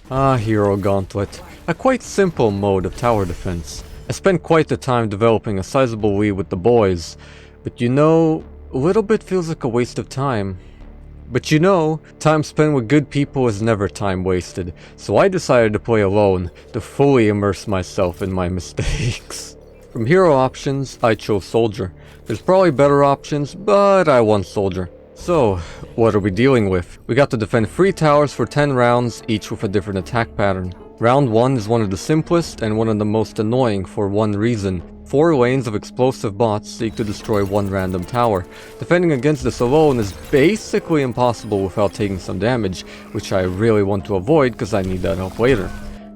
Ah, Hero Gauntlet. A quite simple mode of tower defense. I spent quite the time developing a sizable lead with the boys, but a little bit feels like a waste of time. But time spent with good people is never time wasted, so I decided to play alone, to fully immerse myself in my mistakes. From hero options, I chose Soldier. There's probably better options, but I want Soldier. So, what are we dealing with? We got to defend 3 towers for 10 rounds, each with a different attack pattern. Round 1 is one of the simplest and one of the most annoying for one reason. 4 lanes of explosive bots seek to destroy one random tower. Defending against this alone is basically impossible without taking some damage, which I really want to avoid because I need that help later.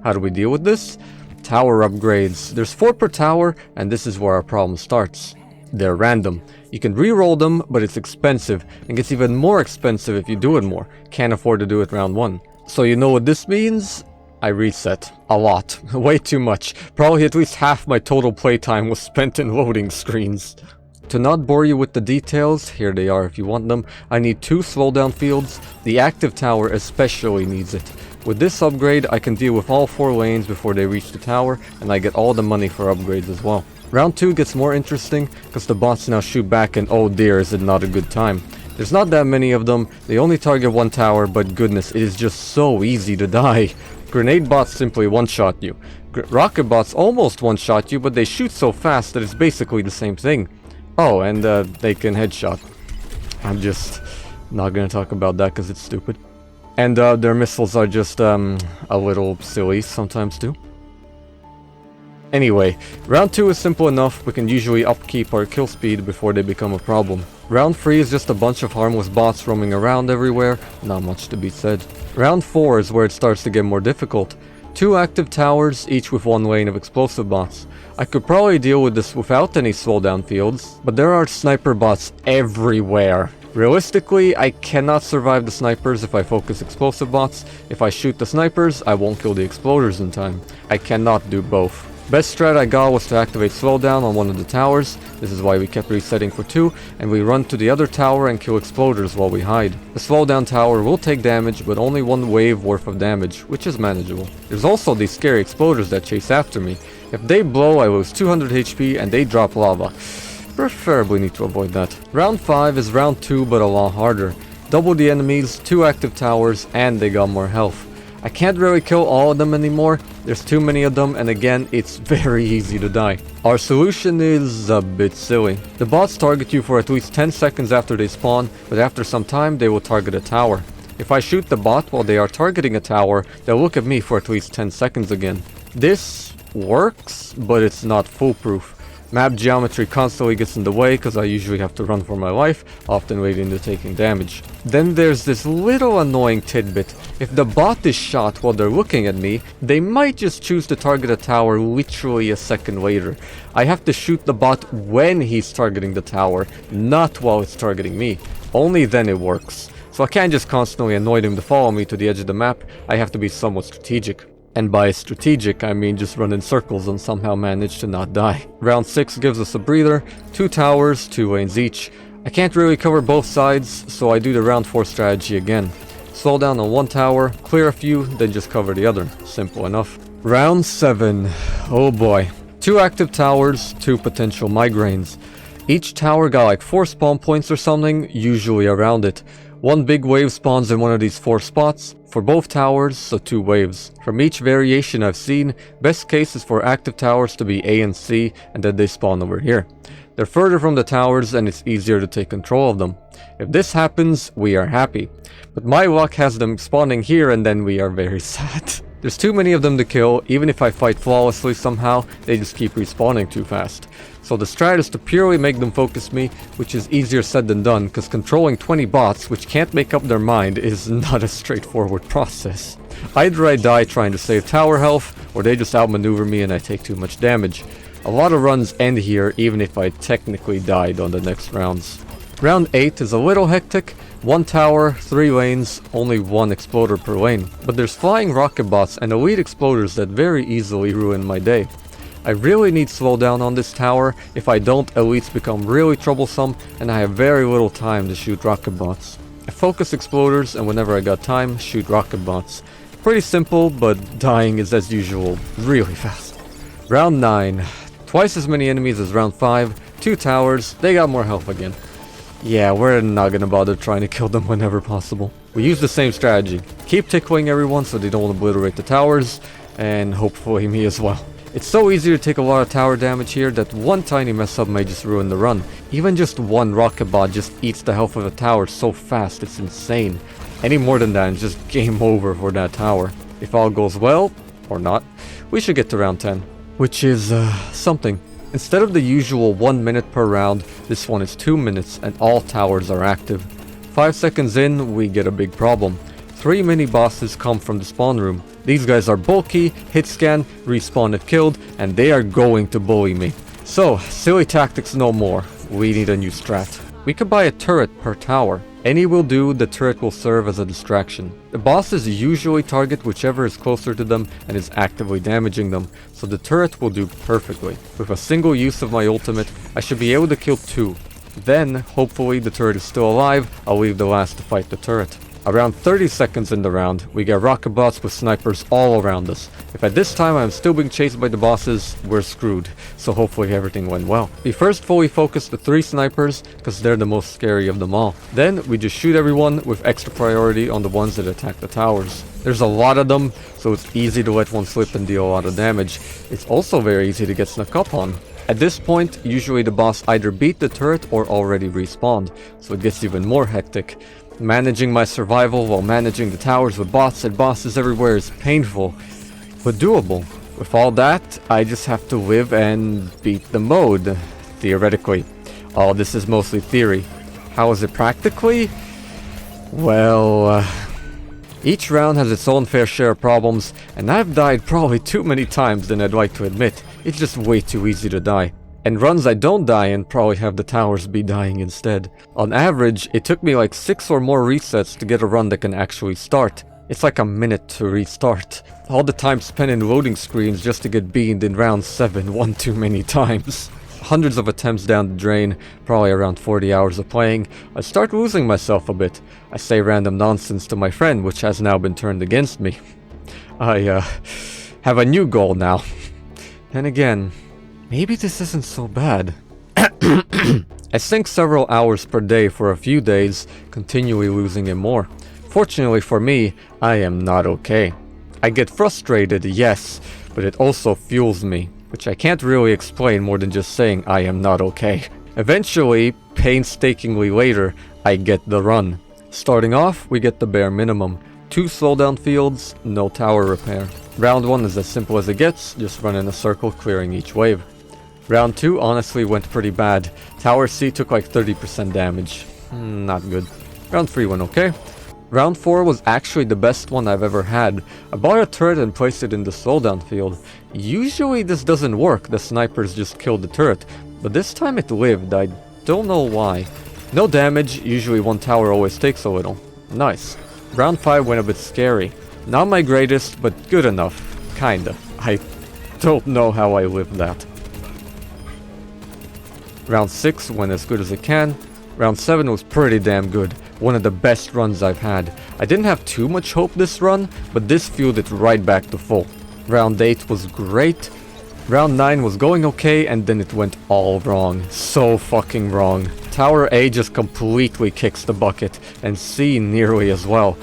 How do we deal with this? Tower upgrades. There's 4 per tower, and this is where our problem starts. They're random. You can re-roll them, but it's expensive, and gets even more expensive if you do it more. Can't afford to do it round 1. So you know what this means? I reset. A lot. Way too much. Probably at least half my total playtime was spent in loading screens. To not bore you with the details, here they are if you want them, I need 2 slowdown fields. The active tower especially needs it. With this upgrade, I can deal with all 4 lanes before they reach the tower, and I get all the money for upgrades as well. Round 2 gets more interesting, because the bots now shoot back and oh dear is it not a good time. There's not that many of them, they only target 1 tower, but goodness, it is just so easy to die. Grenade bots simply one-shot you. Rocket bots almost one-shot you, but they shoot so fast that it's basically the same thing. Oh, and they can headshot. I'm just not gonna talk about that because it's stupid. And their missiles are just a little silly sometimes too. Anyway, round 2 is simple enough, we can usually upkeep our kill speed before they become a problem. Round 3 is just a bunch of harmless bots roaming around everywhere, not much to be said. Round 4 is where it starts to get more difficult. 2 active towers, each with 1 lane of explosive bots. I could probably deal with this without any slowdown fields, but there are sniper bots everywhere. Realistically, I cannot survive the snipers if I focus explosive bots. If I shoot the snipers, I won't kill the exploders in time. I cannot do both. Best strat I got was to activate slowdown on one of the towers. This is why we kept resetting for 2, and we run to the other tower and kill exploders while we hide. The slowdown tower will take damage, but only 1 wave worth of damage, which is manageable. There's also these scary exploders that chase after me. If they blow, I lose 200 HP and they drop lava. Preferably need to avoid that. Round 5 is round 2 but a lot harder. Double the enemies, 2 active towers, and they got more health. I can't really kill all of them anymore, there's too many of them, and again, it's very easy to die. Our solution is a bit silly. The bots target you for at least 10 seconds after they spawn, but after some time they will target a tower. If I shoot the bot while they are targeting a tower, they'll look at me for at least 10 seconds again. This works, but it's not foolproof. Map geometry constantly gets in the way because I usually have to run for my life, often leading to taking damage. Then there's this little annoying tidbit. If the bot is shot while they're looking at me, they might just choose to target a tower literally a second later. I have to shoot the bot when he's targeting the tower, not while it's targeting me. Only then it works. So I can't just constantly annoy them to follow me to the edge of the map, I have to be somewhat strategic. And by strategic, I mean just run in circles and somehow manage to not die. Round 6 gives us a breather, 2 towers, 2 lanes each. I can't really cover both sides, so I do the round 4 strategy again. Slow down on 1 tower, clear a few, then just cover the other. Simple enough. Round 7. Oh boy. 2 active towers, 2 potential migraines. Each tower got like 4 spawn points or something, usually around it. 1 big wave spawns in one of these 4 spots, for both towers, so 2 waves. From each variation I've seen, best case is for active towers to be A and C, and then they spawn over here. They're further from the towers and it's easier to take control of them. If this happens, we are happy. But my luck has them spawning here and then we are very sad. There's too many of them to kill, even if I fight flawlessly somehow, they just keep respawning too fast. So the strat is to purely make them focus me, which is easier said than done, because controlling 20 bots which can't make up their mind is not a straightforward process. Either I die trying to save tower health, or they just outmaneuver me and I take too much damage. A lot of runs end here, even if I technically died on the next rounds. Round 8 is a little hectic. 1 tower, 3 lanes, only 1 exploder per lane. But there's flying rocket bots and elite exploders that very easily ruin my day. I really need slowdown on this tower. If I don't, elites become really troublesome and I have very little time to shoot rocket bots. I focus exploders and whenever I got time, shoot rocket bots. Pretty simple, but dying is as usual, really fast. Round 9. Twice as many enemies as round 5. 2 towers, they got more health again. Yeah, we're not gonna bother trying to kill them whenever possible. We use the same strategy. Keep tickling everyone so they don't obliterate the towers, and hopefully me as well. It's so easy to take a lot of tower damage here that one tiny mess up may just ruin the run. Even just one rocket bot just eats the health of a tower so fast, it's insane. Any more than that, it's just game over for that tower. If all goes well, or not, we should get to round 10. Which is, something. Instead of the usual 1 minute per round, this one is 2 minutes and all towers are active. 5 seconds in, we get a big problem. 3 mini bosses come from the spawn room. These guys are bulky, hit scan, respawn if killed, and they are going to bully me. So, silly tactics no more. We need a new strat. We could buy a turret per tower. Any will do, the turret will serve as a distraction. The bosses usually target whichever is closer to them and is actively damaging them, so the turret will do perfectly. With a single use of my ultimate, I should be able to kill 2. Then, hopefully the turret is still alive, I'll leave the last to fight the turret. Around 30 seconds in the round, we get rocket bots with snipers all around us. If at this time I'm still being chased by the bosses, we're screwed, so hopefully everything went well. We first fully focus the 3 snipers, because they're the most scary of them all. Then we just shoot everyone with extra priority on the ones that attack the towers. There's a lot of them, so it's easy to let one slip and deal a lot of damage. It's also very easy to get snuck up on. At this point, usually the boss either beat the turret or already respawned, so it gets even more hectic. Managing my survival while managing the towers with bots and bosses everywhere is painful, but doable. With all that, I just have to live and beat the mode, theoretically. All this is mostly theory. How is it practically? Well, each round has its own fair share of problems, and I've died probably too many times than I'd like to admit. It's just way too easy to die. And runs I don't die in probably have the towers be dying instead. On average, it took me like 6 or more resets to get a run that can actually start. It's like a minute to restart. All the time spent in loading screens just to get beamed in round 7 one too many times. Hundreds of attempts down the drain, probably around 40 hours of playing, I start losing myself a bit. I say random nonsense to my friend, which has now been turned against me. I, have a new goal now. And again, maybe this isn't so bad. I sink several hours per day for a few days, continually losing it more. Fortunately for me, I am not okay. I get frustrated, yes, but it also fuels me, which I can't really explain more than just saying I am not okay. Eventually, painstakingly later, I get the run. Starting off, we get the bare minimum. 2 slowdown fields, no tower repair. Round 1 is as simple as it gets, just run in a circle clearing each wave. Round 2 honestly went pretty bad. Tower C took like 30% damage. Not good. Round 3 went okay. Round 4 was actually the best one I've ever had. I bought a turret and placed it in the slowdown field. Usually this doesn't work, the snipers just killed the turret. But this time it lived, I don't know why. No damage, usually one tower always takes a little. Nice. Round 5 went a bit scary. Not my greatest, but good enough. Kinda. I don't know how I lived that. Round 6 went as good as it can. Round 7 was pretty damn good. One of the best runs I've had. I didn't have too much hope this run, but this fueled it right back to full. Round 8 was great. Round 9 was going okay, and then it went all wrong. So fucking wrong. Tower A just completely kicks the bucket, and C nearly as well.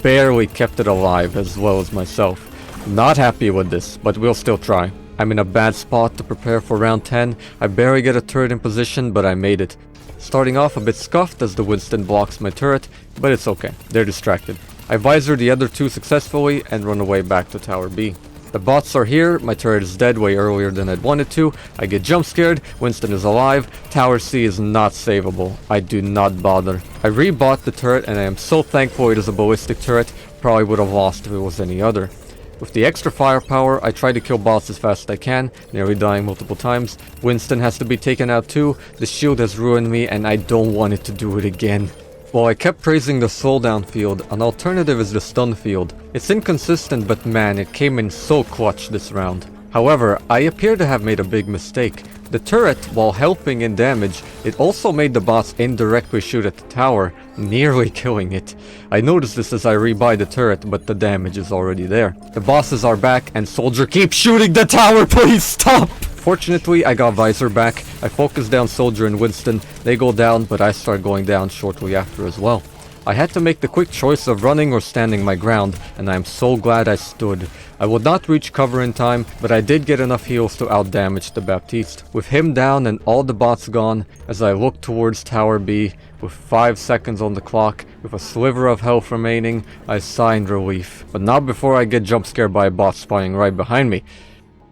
Barely kept it alive, as well as myself. Not happy with this, but we'll still try. I'm in a bad spot to prepare for round 10. I barely get a turret in position, but I made it. Starting off a bit scuffed as the Winston blocks my turret, but it's okay, they're distracted. I visor the other 2 successfully and run away back to Tower B. The bots are here, my turret is dead way earlier than I'd wanted to, I get jump scared, Winston is alive, Tower C is not savable, I do not bother. I rebought the turret and I am so thankful it is a ballistic turret, probably would have lost if it was any other. With the extra firepower, I try to kill bots as fast as I can, nearly dying multiple times. Winston has to be taken out too, the shield has ruined me and I don't want it to do it again. While I kept praising the slowdown field, an alternative is the stun field. It's inconsistent, but man, it came in so clutch this round. However, I appear to have made a big mistake. The turret, while helping in damage, it also made the boss indirectly shoot at the tower, nearly killing it. I noticed this as I rebuy the turret, but the damage is already there. The bosses are back, and Soldier keeps shooting the tower, please stop! Fortunately, I got Visor back. I focus down Soldier and Winston. They go down, but I start going down shortly after as well. I had to make the quick choice of running or standing my ground, and I am so glad I stood. I would not reach cover in time, but I did get enough heals to outdamage the Baptiste. With him down and all the bots gone, as I look towards Tower B, with 5 seconds on the clock, with a sliver of health remaining, I sigh in relief. But not before I get jump scared by a bot spying right behind me.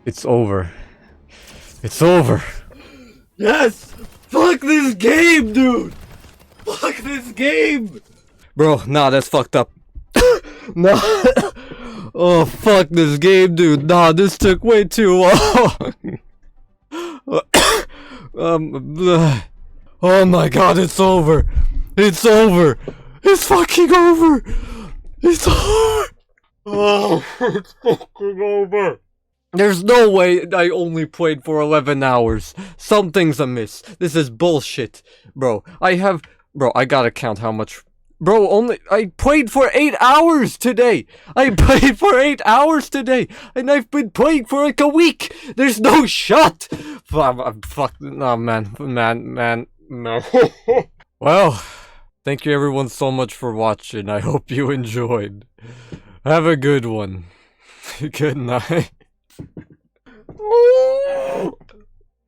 It's over. It's over. Yes! Fuck this game, dude! Fuck this game! Bro, nah, that's fucked up. Nah. Oh, fuck this game, dude. Nah, this took way too long. Oh my god, it's over. It's over. It's fucking over. It's over. Oh, it's fucking over. There's no way I only played for 11 hours. Something's amiss. This is bullshit. Bro, I gotta count how much... Bro, I played for 8 hours today! I played for 8 hours today! And I've been playing for like a week! There's no shot! Fuck, no, man, no. Well, thank you everyone so much for watching. I hope you enjoyed. Have a good one. Good night.